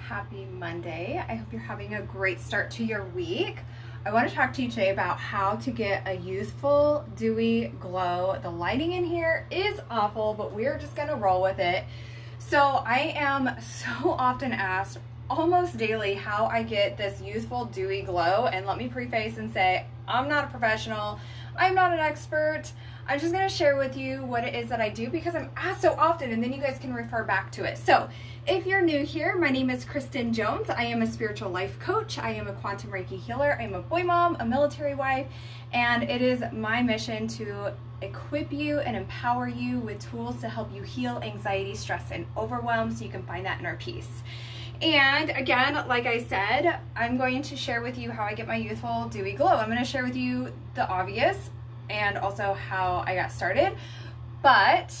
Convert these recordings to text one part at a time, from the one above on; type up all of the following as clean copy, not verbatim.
Happy Monday. I hope you're having a great start to your week. I want to talk to you today about how to get a youthful, dewy glow. The lighting in here is awful, but we're just going to roll with it. So I am so often asked almost daily how I get this youthful, dewy glow. And let me preface and say, I'm not a professional. I'm not an expert. I'm just going to share with you what it is that I do because I'm asked so often, and then you guys can refer back to it. So if you're new here, my name is Kristen Jones. I am a spiritual life coach. I am a quantum Reiki healer. I'm a boy mom, a military wife, and it is my mission to equip you and empower you with tools to help you heal anxiety, stress, and overwhelm so you can find that inner peace. And again, like I said, I'm going to share with you how I get my youthful, dewy glow. I'm going to share with you the obvious and also how I got started. But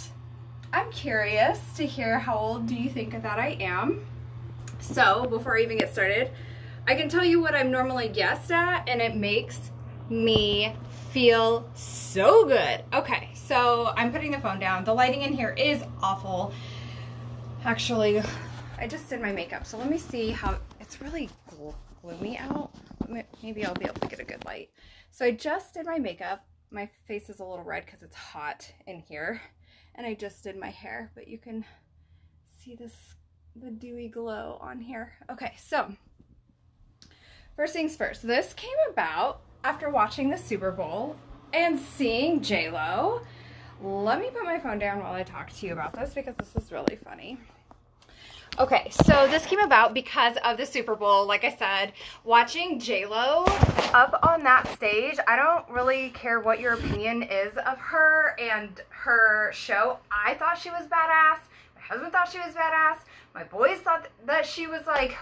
I'm curious to hear, how old do you think that I am? So before I even get started, I can tell you what I'm normally guessed at, and it makes me feel so good. Okay, so I'm putting the phone down. The lighting in here is awful. Actually, I just did my makeup, so let me see how, it's really gloomy out. Maybe I'll be able to get a good light. So I just did my makeup. My face is a little red because it's hot in here. And I just did my hair, but you can see the dewy glow on here. Okay, so first things first. This came about after watching the Super Bowl and seeing J-Lo. Let me put my phone down while I talk to you about this because this is really funny. Okay, so this came about because of the Super Bowl. Like I said, watching J-Lo up on that stage, I don't really care what your opinion is of her and her show. I thought she was badass. My husband thought she was badass. My boys thought that she was like,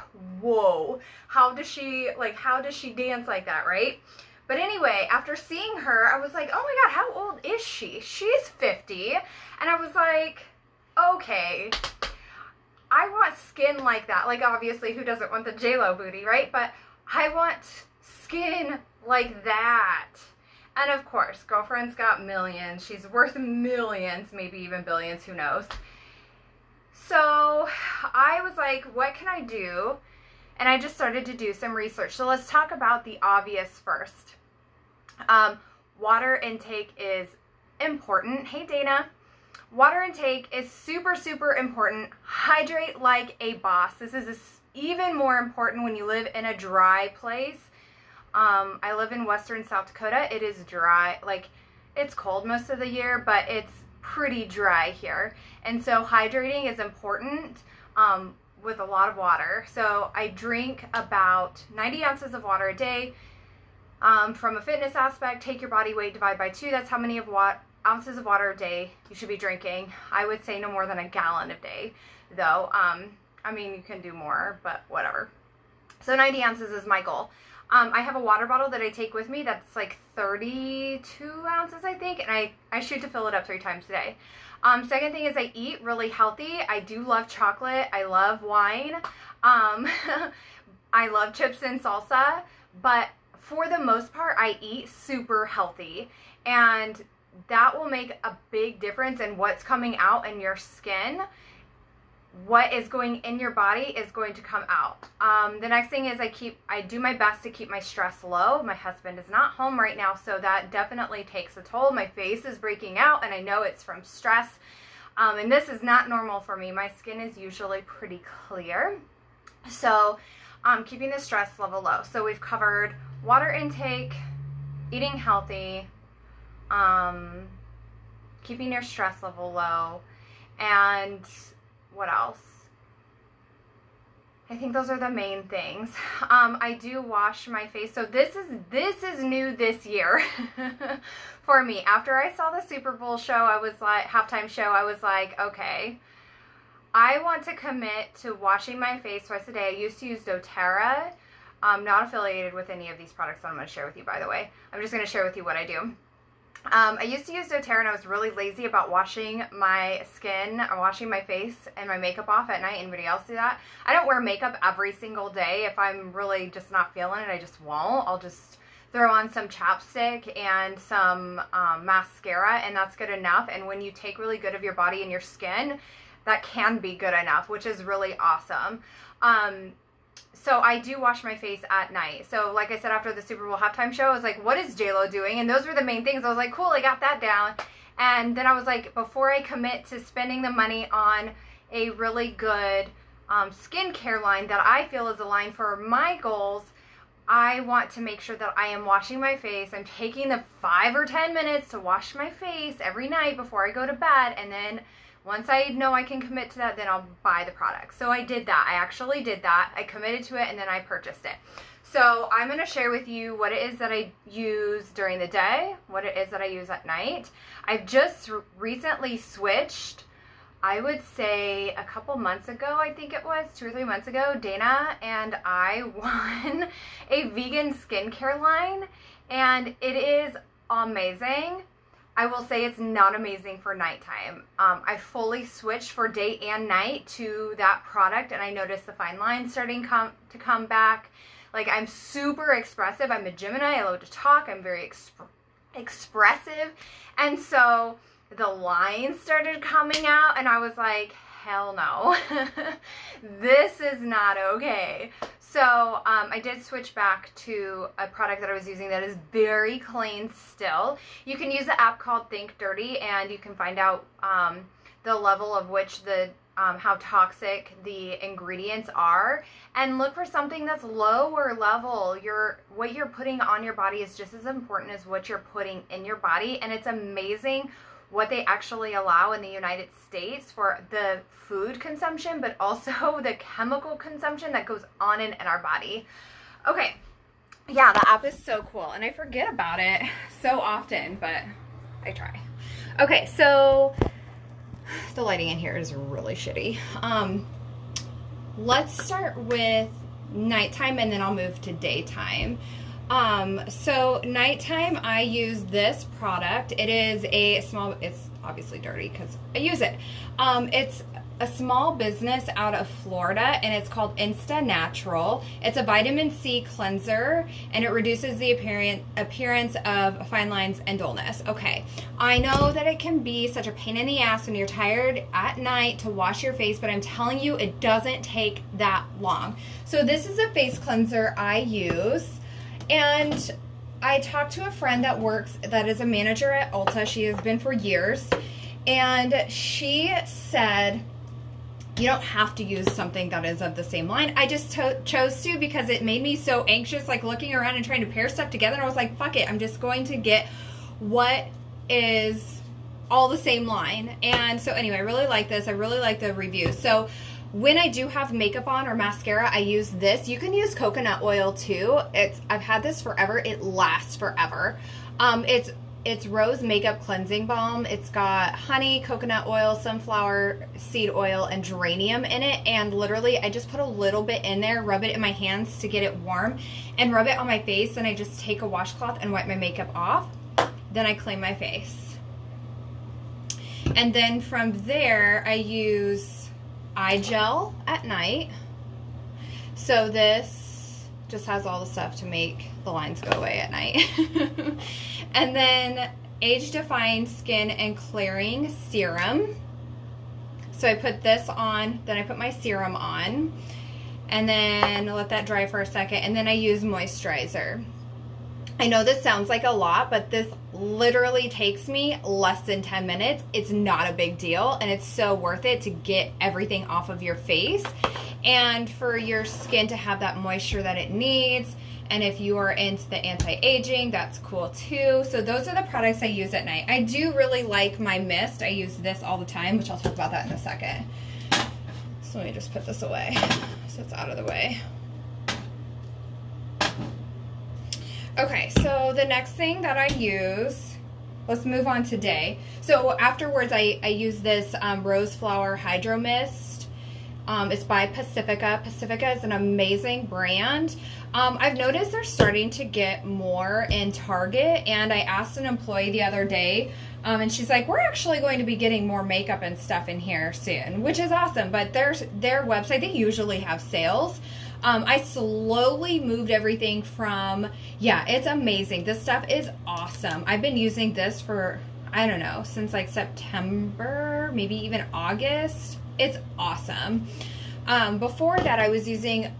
whoa, how does she dance like that, right? But anyway, after seeing her, I was like, oh my God, how old is she? She's 50. And I was like, okay, I want skin like that. Like, obviously, who doesn't want the J-Lo booty, right? But I want skin like that. And of course, girlfriend's got millions. She's worth millions, maybe even billions, who knows. So I was like, what can I do? And I just started to do some research. So let's talk about the obvious first. Water intake is important. Hey, Dana. Water intake is super, super important. Hydrate like a boss. This is even more important when you live in a dry place. I live in western South Dakota. It is dry. Like, it's cold most of the year, but it's pretty dry here. And so hydrating is important with a lot of water. So I drink about 90 ounces of water a day. From a fitness aspect, take your body weight, divide by 2. That's how many ounces of water a day you should be drinking. I would say no more than a gallon a day, though. I mean, you can do more, but whatever. So 90 ounces is my goal. I have a water bottle that I take with me that's like 32 ounces, I think, and I shoot to fill it up 3 times a day. Second thing is I eat really healthy. I do love chocolate. I love wine. I love chips and salsa, but for the most part, I eat super healthy, and that will make a big difference in what's coming out in your skin. What is going in your body is going to come out. The next thing is I do my best to keep my stress low. My husband is not home right now, so that definitely takes a toll. My face is breaking out, and I know it's from stress. And this is not normal for me. My skin is usually pretty clear. So keeping the stress level low. So we've covered water intake, eating healthy, keeping your stress level low, and what else? I think those are the main things. I do wash my face. So this is new this year for me. After I saw the Super Bowl show, I was like, halftime show, I was like, okay, I want to commit to washing my face twice a day. I used to use doTERRA. I'm not affiliated with any of these products that I'm going to share with you, by the way. I'm just going to share with you what I do. I used to use doTERRA, and I was really lazy about washing my skin or washing my face and my makeup off at night. Anybody else do that? I don't wear makeup every single day. If I'm really just not feeling it, I just won't. I'll just throw on some chapstick and some mascara, and that's good enough. And when you take really good of your body and your skin, that can be good enough, which is really awesome. So I do wash my face at night. So like I said, after the Super Bowl halftime show, I was like, what is J-Lo doing? And those were the main things. I was like, cool, I got that down. And then I was like, before I commit to spending the money on a really good skincare line that I feel is aligned for my goals, I want to make sure that I am washing my face. I'm taking the 5 or 10 minutes to wash my face every night before I go to bed. And then once I know I can commit to that, then I'll buy the product. So I did that. I actually did that. I committed to it, and then I purchased it. So I'm going to share with you what it is that I use during the day, what it is that I use at night. I've just recently switched. I would say a couple months ago, I think it was 2 or 3 months ago, Dana and I won a vegan skincare line, and it is amazing. I will say it's not amazing for nighttime. I fully switched for day and night to that product, and I noticed the fine lines starting to come back. Like, I'm super expressive. I'm a Gemini. I love to talk. I'm very expressive. And so the lines started coming out, and I was like, hell no. This is not okay. So I did switch back to a product that I was using that is very clean still. You can use the app called Think Dirty, and you can find out the level of which how toxic the ingredients are, and look for something that's lower level. What you're putting on your body is just as important as what you're putting in your body, and it's amazing what they actually allow in the United States for the food consumption, but also the chemical consumption that goes on in our body. Okay, yeah, the app is so cool, and I forget about it so often, but I try. Okay, so the lighting in here is really shitty. Let's start with nighttime, and then I'll move to daytime. So nighttime, I use this product. It is it's obviously dirty because I use it. It's a small business out of Florida, and it's called Insta Natural. It's a vitamin C cleanser, and it reduces the appearance of fine lines and dullness. Okay, I know that it can be such a pain in the ass when you're tired at night to wash your face, but I'm telling you, it doesn't take that long. So this is a face cleanser I use. And I talked to a friend that is a manager at Ulta. She has been for years. And she said, you don't have to use something that is of the same line. I just chose to because it made me so anxious, like looking around and trying to pair stuff together. And I was like, fuck it. I'm just going to get what is all the same line. And so anyway, I really like this. I really like the reviews. So when I do have makeup on or mascara, I use this. You can use coconut oil too. I've had this forever. It lasts forever. It's Rose Makeup Cleansing Balm. It's got honey, coconut oil, sunflower seed oil, and geranium in it. And literally, I just put a little bit in there, rub it in my hands to get it warm, and rub it on my face. And I just take a washcloth and wipe my makeup off. Then I clean my face. And then from there, I use eye gel at night. So this just has all the stuff to make the lines go away at night. And then Age Defying Skin and Clearing Serum. So I put this on, then I put my serum on, and then let that dry for a second, and then I use moisturizer. I know this sounds like a lot, but this literally takes me less than 10 minutes. It's not a big deal, and it's so worth it to get everything off of your face and for your skin to have that moisture that it needs. And if you are into the anti-aging, that's cool too. So those are the products I use at night. I do really like my mist. I use this all the time, which I'll talk about that in a second. So let me just put this away so it's out of the way. Okay, so the next thing that I use, let's move on today. So afterwards, I use this Rose Flower Hydro Mist. It's by Pacifica. Pacifica is an amazing brand. I've noticed they're starting to get more in Target, and I asked an employee the other day, and she's like, we're actually going to be getting more makeup and stuff in here soon, which is awesome. But their website, they usually have sales. I slowly moved everything from, yeah, it's amazing. This stuff is awesome. I've been using this for, I don't know, since like September, maybe even August. It's awesome. Before that, I was using,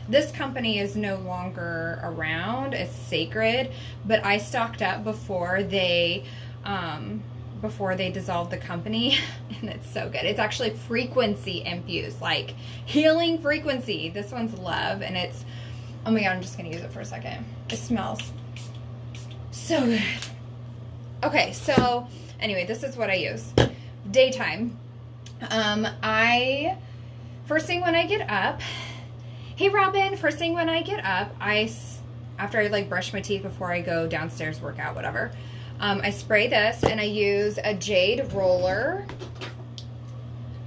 this company is no longer around. It's Sacred, but I stocked up before they dissolved the company, and it's so good. It's actually frequency infused, like healing frequency. This one's Love, and it's, oh my God, I'm just gonna use it for a second. It smells so good. Okay, so anyway, this is what I use. Daytime. First thing when I get up, hey Robin, first thing when I get up, after I like brush my teeth before I go downstairs, work out, whatever, I spray this, and I use a jade roller.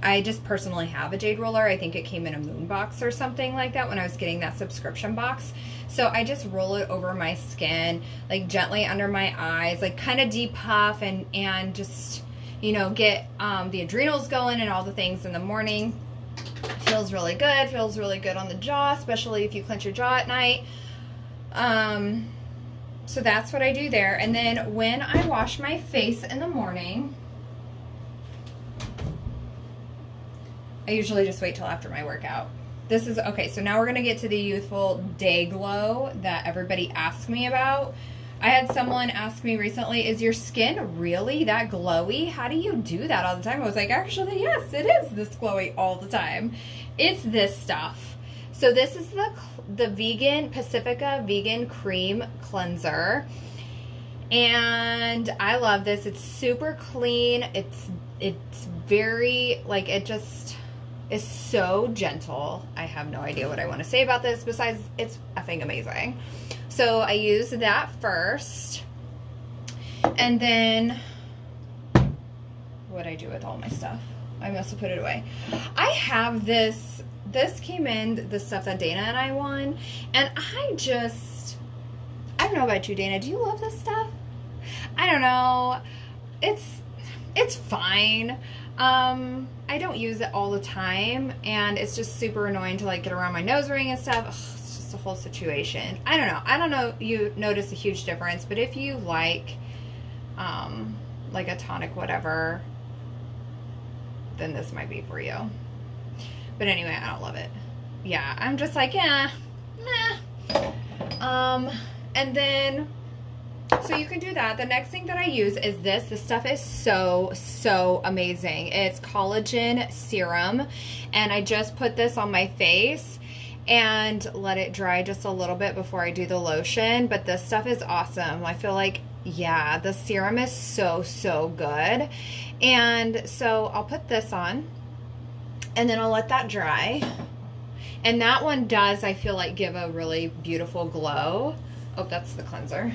I just personally have a jade roller. I think it came in a moon box or something like that when I was getting that subscription box. So I just roll it over my skin, like gently under my eyes, like kind of depuff and just, you know, get the adrenals going and all the things in the morning. Feels really good. Feels really good on the jaw, especially if you clench your jaw at night. So that's what I do there. And then when I wash my face in the morning, I usually just wait till after my workout. This is, okay, so now we're going to get to the Youthful Day Glow that everybody asked me about. I had someone ask me recently, is your skin really that glowy? How do you do that all the time? I was like, actually, yes, it is this glowy all the time. It's this stuff. So this is the vegan, Pacifica Vegan Cream Cleanser. And I love this. It's super clean. It's very, like, it just is so gentle. I have no idea what I want to say about this besides it's effing amazing. So I use that first. And then what'd I do with all my stuff? I must have put it away. I have this came in, the stuff that Dana and I won, and I don't know about you, Dana. Do you love this stuff? I don't know. It's fine. I don't use it all the time, and it's just super annoying to like get around my nose ring and stuff. Ugh, it's just a whole situation. I don't know you notice a huge difference, but if you like a tonic whatever, then this might be for you. But anyway, I don't love it. Yeah, I'm just like, yeah, nah. And then, so you can do that. The next thing that I use is this. This stuff is so amazing. It's Collagen Serum, and I just put this on my face and let it dry just a little bit before I do the lotion. But this stuff is awesome. I feel like, yeah, the serum is so good. And so I'll put this on, and then I'll let that dry. And that one does, I feel like, give a really beautiful glow. Oh, that's the cleanser.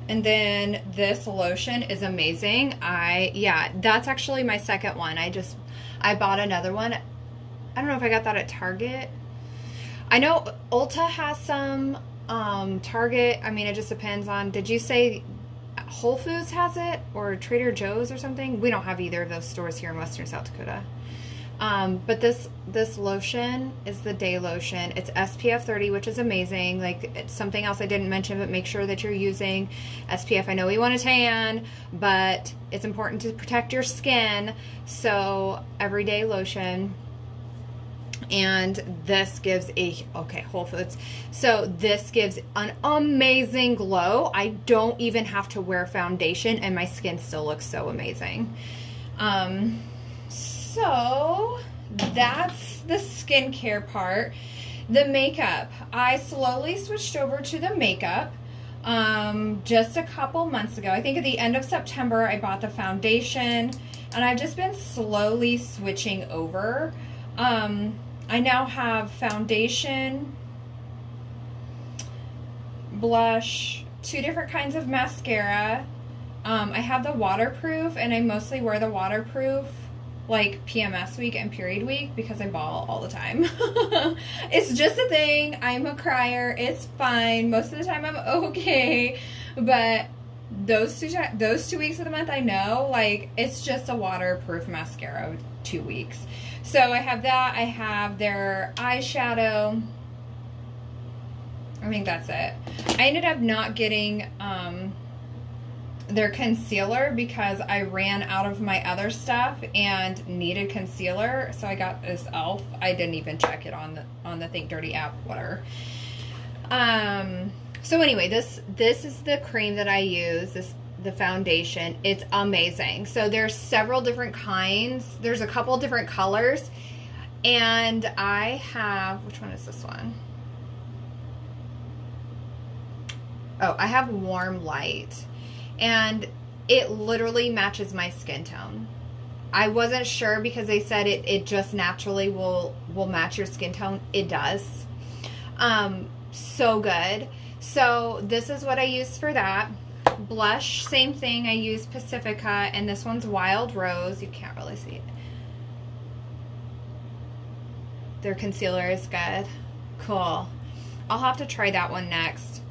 And then this lotion is amazing. Yeah, that's actually my second one. I bought another one. I don't know if I got that at Target. I know Ulta has some, Target, I mean, it just depends on, did you say Whole Foods has it, or Trader Joe's or something? We don't have either of those stores here in Western South Dakota. But this lotion is the day lotion. It's SPF 30, which is amazing. Like, it's something else I didn't mention, but make sure that you're using SPF. I know we want to tan, but it's important to protect your skin. So everyday lotion. And this gives Whole Foods. So this gives an amazing glow. I don't even have to wear foundation, and my skin still looks so amazing. So that's the skincare part. The makeup, I slowly switched over to the makeup just a couple months ago. I think at the end of September I bought the foundation, and I've just been slowly switching over. I now have foundation, blush, 2 different kinds of mascara. I have the waterproof, and I mostly wear the waterproof like PMS week and period week because I bawl all the time. It's just a thing. I'm a crier. It's fine. Most of the time I'm okay, but those two weeks of the month, I know, like, it's just a waterproof mascara 2 weeks. So I have that. I have their eyeshadow. I think that's it. I ended up not getting their concealer because I ran out of my other stuff and needed concealer. So I got this e.l.f. I didn't even check it on the Think Dirty app, whatever. So anyway, this is the cream that I use, the foundation. It's amazing. So there's several different kinds. There's a couple different colors. And I have, which one is this one? Oh, I have Warm Light. And it literally matches my skin tone. I wasn't sure because they said it just naturally will match your skin tone. It does. So good. So this is what I use for that. Blush, same thing. I use Pacifica, and this one's Wild Rose. You can't really see it. Their concealer is good. Cool. I'll have to try that one next.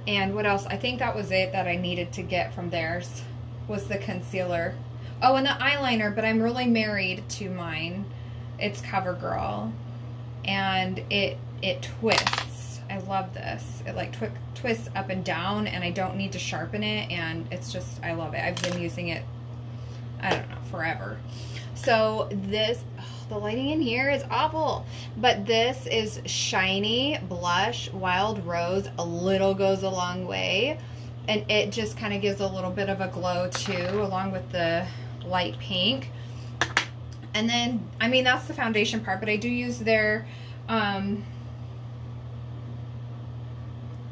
And what else? I think that was it that I needed to get from theirs, was the concealer. Oh, and the eyeliner, but I'm really married to mine. It's CoverGirl. And it twists. I love this. It like twists up and down, and I don't need to sharpen it, and it's just, I love it. I've been using it, I don't know, forever. So this, the lighting in here is awful, but this is Shiny Blush Wild Rose. A little goes a long way, and it just kind of gives a little bit of a glow too, along with the light pink. And then, I mean, that's the foundation part, but I do use their,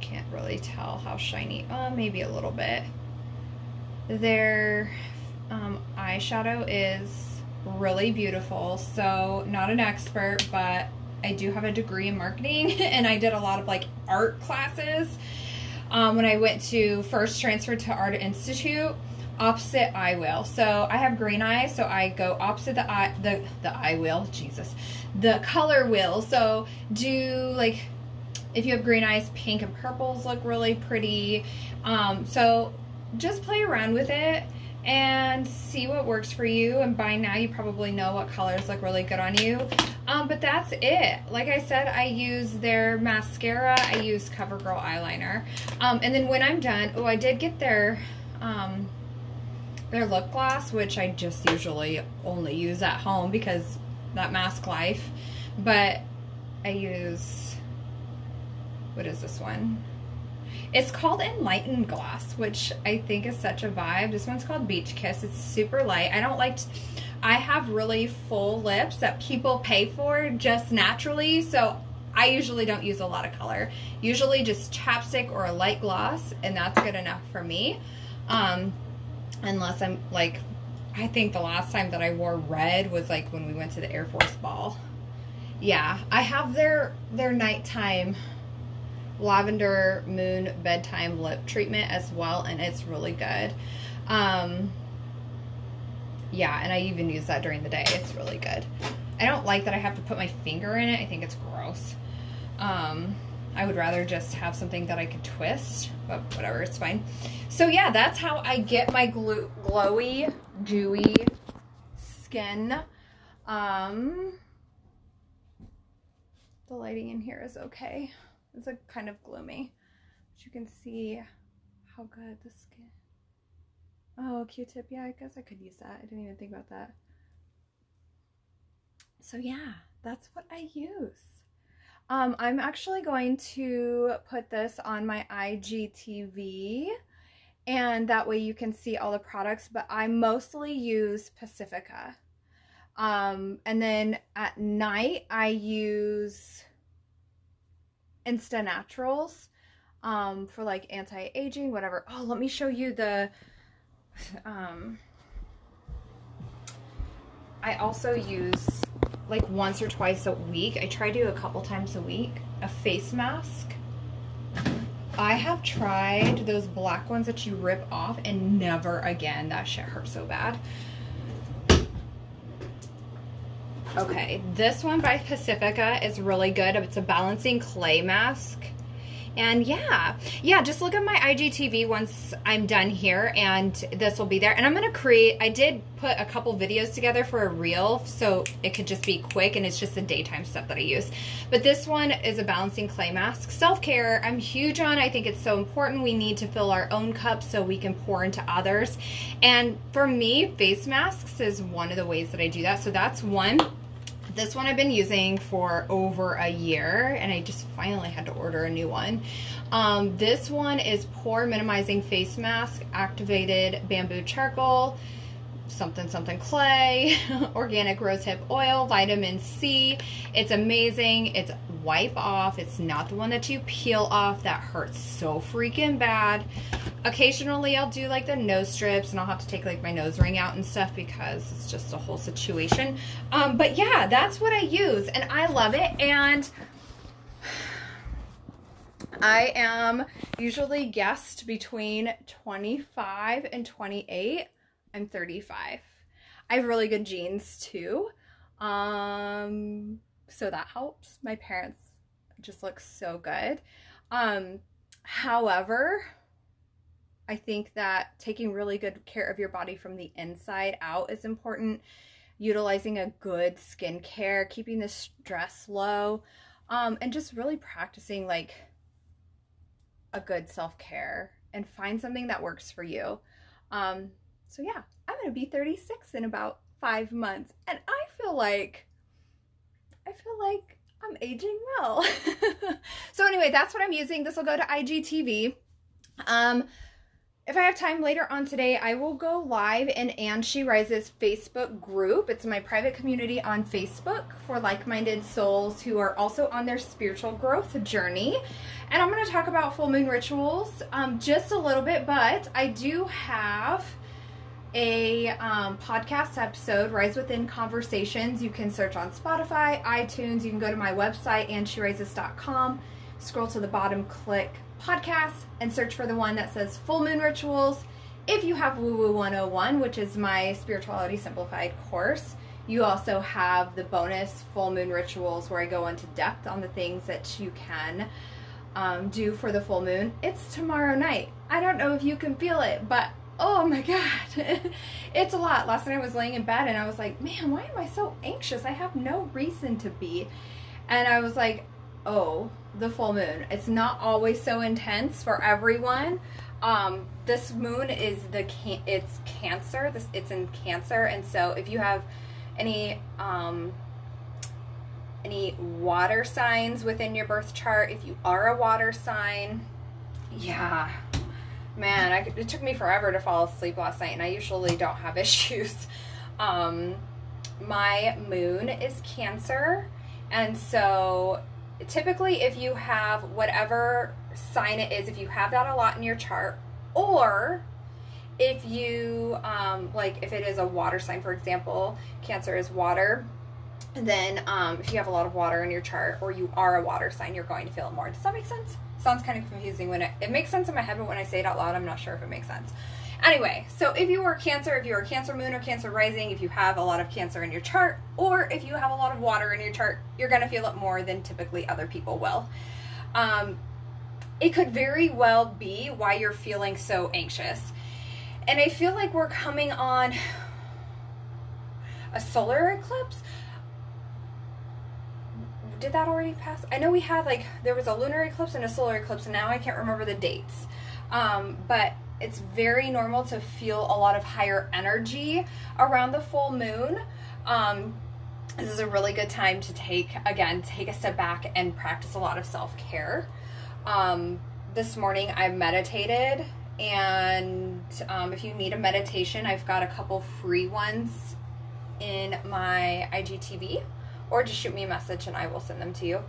can't really tell how shiny, maybe a little bit. Their eyeshadow is really beautiful. So not an expert, but I do have a degree in marketing and I did a lot of like art classes when I went to first transferred to Art Institute. Opposite eye wheel. So I have green eyes, so I go opposite the eye wheel, Jesus, the color wheel. So do like, if you have green eyes, pink and purples look really pretty. So just play around with it and see what works for you. And by now you probably know what colors look really good on you. But that's it. Like I said, I use their mascara. I use CoverGirl eyeliner. And then when I'm done, oh, I did get their lip gloss, which I just usually only use at home because that mask life. But I use, what is this one? It's called Enlightened Gloss, which I think is such a vibe. This one's called Beach Kiss. It's super light. I have really full lips that people pay for just naturally, so I usually don't use a lot of color. Usually just chapstick or a light gloss, and that's good enough for me. Unless I'm like, I think the last time that I wore red was like when we went to the Air Force Ball. Yeah, I have their nighttime Lavender Moon bedtime lip treatment as well, and it's really good. Yeah, and I even use that during the day. It's really good. I don't like that I have to put my finger in it. I think it's gross. I would rather just have something that I could twist, but whatever, it's fine. So yeah, that's how I get my glowy, dewy skin. The lighting in here is okay. It's like kind of gloomy, but you can see how good the skin. Oh, Q-tip. Yeah, I guess I could use that. I didn't even think about that. So yeah, that's what I use. I'm actually going to put this on my IGTV, and that way you can see all the products, but I mostly use Pacifica. And then at night I use Insta Naturals for like anti-aging, whatever. Oh, let me show you the I also use like once or twice a week. I try to do a couple times a week, a face mask. I have tried those black ones that you rip off, and never again. That shit hurts so bad. Okay, this one by Pacifica is really good. It's a balancing clay mask, And yeah, just look at my IGTV once I'm done here, and this will be there. And I'm going to create, I did put a couple videos together for a reel, so it could just be quick, and it's just the daytime stuff that I use. But this one is a balancing clay mask. Self-care, I'm huge on. I think it's so important. We need to fill our own cups so we can pour into others. And for me, face masks is one of the ways that I do that. So that's one. This one I've been using for over a year, and I just finally had to order a new one. This one is Pore Minimizing Face Mask, Activated Bamboo Charcoal, something clay, organic rosehip oil, vitamin C. It's amazing. It's wipe off. It's not the one that you peel off. That hurts so freaking bad. Occasionally I'll do like the nose strips, and I'll have to take like my nose ring out and stuff because it's just a whole situation. But yeah, that's what I use, and I love it. And I am usually guessed between 25 and 28. I'm 35. I have really good genes too. So that helps. My parents just look so good. However, I think that taking really good care of your body from the inside out is important. Utilizing a good skincare, keeping the stress low, and just really practicing like a good self-care, and find something that works for you. So yeah, I'm gonna be 36 in about 5 months, and I feel like I'm aging well. So anyway, that's what I'm using. This will go to IGTV. If I have time later on today, I will go live in And She Rises Facebook group. It's my private community on Facebook for like-minded souls who are also on their spiritual growth journey. And I'm going to talk about full moon rituals just a little bit, but I do have a podcast episode, Rise Within Conversations. You can search on Spotify, iTunes. You can go to my website, ANNNNND, scroll to the bottom, click podcasts, and search for the one that says Full Moon Rituals. If you have Woo Woo 101, which is my Spirituality Simplified course, you also have the bonus Full Moon Rituals, where I go into depth on the things that you can do for the full moon. It's tomorrow night. I don't know if you can feel it, but oh my God, it's a lot. Last night I was laying in bed and I was like, man, why am I so anxious? I have no reason to be. And I was like, oh, the full moon. It's not always so intense for everyone. This moon is it's Cancer. It's in Cancer, and so if you have any water signs within your birth chart, if you are a water sign, yeah, man, it took me forever to fall asleep last night, and I usually don't have issues. My moon is Cancer, and so typically if you have whatever sign it is, if you have that a lot in your chart, or if you like if it is a water sign, for example, Cancer is water, then if you have a lot of water in your chart, or you are a water sign, you're going to feel it more. Does that make sense? Sounds kind of confusing when it makes sense in my head, but when I say it out loud, I'm not sure if it makes sense. Anyway, so if you are Cancer, if you're a Cancer moon or Cancer rising, if you have a lot of Cancer in your chart, or if you have a lot of water in your chart, you're going to feel it more than typically other people will. It could very well be why you're feeling so anxious. And I feel like we're coming on a solar eclipse. Did that already pass? I know we had there was a lunar eclipse and a solar eclipse, and now I can't remember the dates. But it's very normal to feel a lot of higher energy around the full moon. This is a really good time to take a step back and practice a lot of self-care. This morning I meditated, and if you need a meditation, I've got a couple free ones in my IGTV, or just shoot me a message and I will send them to you.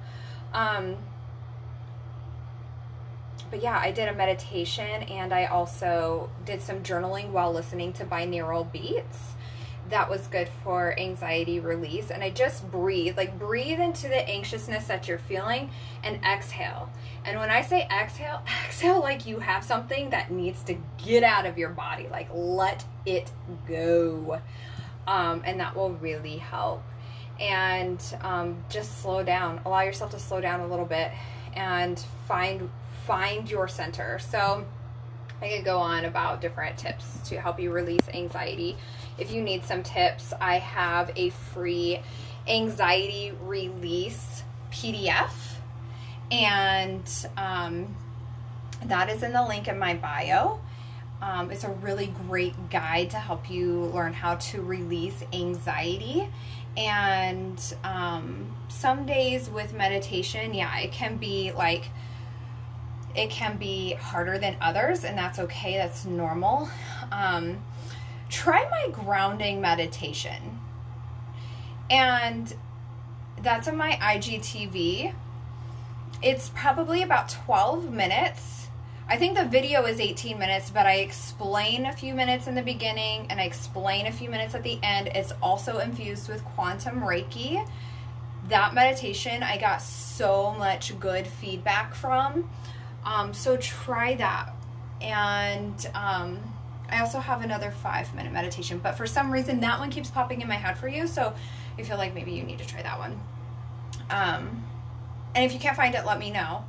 But yeah, I did a meditation, and I also did some journaling while listening to binaural beats. That was good for anxiety release. And I just breathe into the anxiousness that you're feeling, and exhale. And when I say exhale, exhale like you have something that needs to get out of your body. Like, let it go. And that will really help. And just slow down. Allow yourself to slow down a little bit and find find your center. So I could go on about different tips to help you release anxiety. If you need some tips, I have a free anxiety release PDF, and that is in the link in my bio. It's a really great guide to help you learn how to release anxiety. And some days with meditation, yeah, it can be harder than others, and that's okay. That's normal. Try my grounding meditation. And that's on my IGTV. It's probably about 12 minutes. I think the video is 18 minutes, but I explain a few minutes in the beginning and I explain a few minutes at the end. It's also infused with quantum Reiki. That meditation I got so much good feedback from. So try that. And I also have another 5-minute meditation, but for some reason that one keeps popping in my head for you. So I feel like maybe you need to try that one. And if you can't find it, let me know.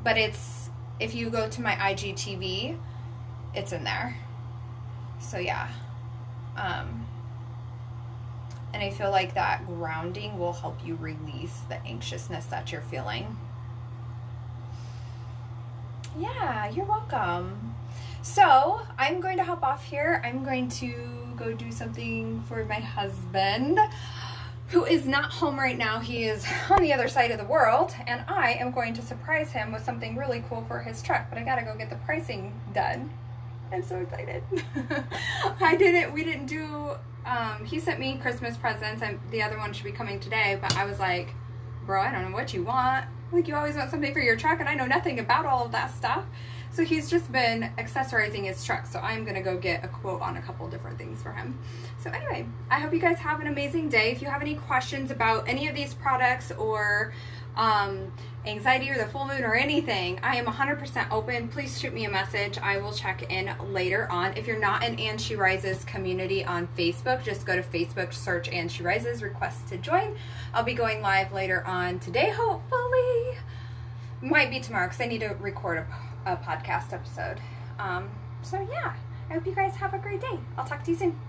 But if you go to my IGTV, it's in there. So yeah. And I feel like that grounding will help you release the anxiousness that you're feeling. Yeah, you're welcome. So I'm going to hop off here. I'm going to go do something for my husband, who is not home right now. He is on the other side of the world, and I am going to surprise him with something really cool for his truck, but I gotta go get the pricing done. I'm so excited. We didn't do, he sent me Christmas presents, and the other one should be coming today, but I was like, bro, I don't know what you want. Like, you always want something for your truck, and I know nothing about all of that stuff. So he's just been accessorizing his truck. So I'm going to go get a quote on a couple different things for him. So anyway, I hope you guys have an amazing day. If you have any questions about any of these products or anxiety or the full moon or anything, I am 100% open. Please shoot me a message. I will check in later on. If you're not in And She Rises community on Facebook, just go to Facebook, search And She Rises, request to join. I'll be going live later on today, hopefully. Might be tomorrow because I need to record a podcast episode. So yeah, I hope you guys have a great day. I'll talk to you soon.